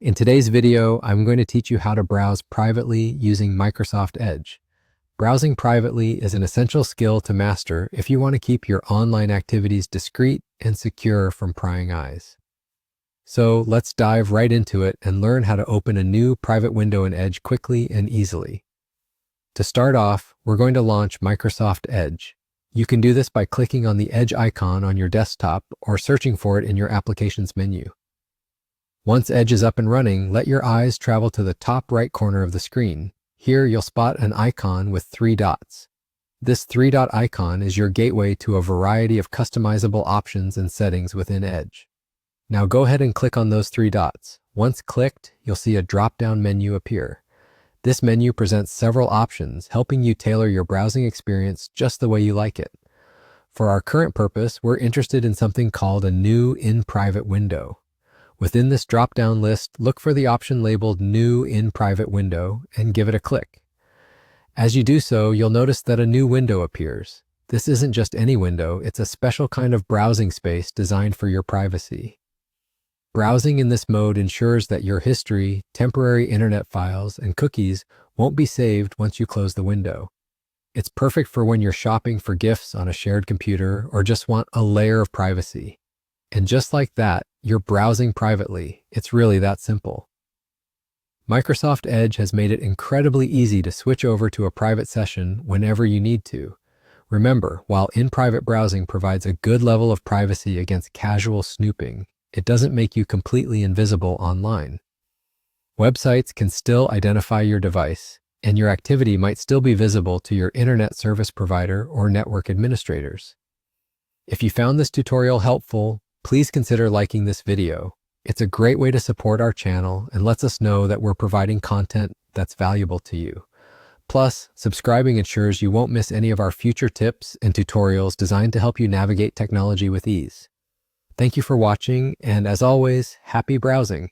In today's video, I'm going to teach you how to browse privately using Microsoft Edge. Browsing privately is an essential skill to master if you want to keep your online activities discreet and secure from prying eyes. So let's dive right into it and learn how to open a new private window in Edge quickly and easily. To start off, we're going to launch Microsoft Edge. You can do this by clicking on the Edge icon on your desktop or searching for it in your applications menu. Once Edge is up and running, let your eyes travel to the top right corner of the screen. Here you'll spot an icon with 3 dots. This 3-dot icon is your gateway to a variety of customizable options and settings within Edge. Now go ahead and click on those 3 dots. Once clicked, you'll see a drop-down menu appear. This menu presents several options, helping you tailor your browsing experience just the way you like it. For our current purpose, we're interested in something called a new in-private window. Within this drop-down list, look for the option labeled New in-Private Window and give it a click. As you do so, you'll notice that a new window appears. This isn't just any window, it's a special kind of browsing space designed for your privacy. Browsing in this mode ensures that your history, temporary internet files, and cookies won't be saved once you close the window. It's perfect for when you're shopping for gifts on a shared computer or just want a layer of privacy. And just like that, you're browsing privately. It's really that simple. Microsoft Edge has made it incredibly easy to switch over to a private session whenever you need to. Remember, while in-private browsing provides a good level of privacy against casual snooping, it doesn't make you completely invisible online. Websites can still identify your device, and your activity might still be visible to your internet service provider or network administrators. If you found this tutorial helpful, please consider liking this video. It's a great way to support our channel and lets us know that we're providing content that's valuable to you. Plus, subscribing ensures you won't miss any of our future tips and tutorials designed to help you navigate technology with ease. Thank you for watching, and as always, happy browsing!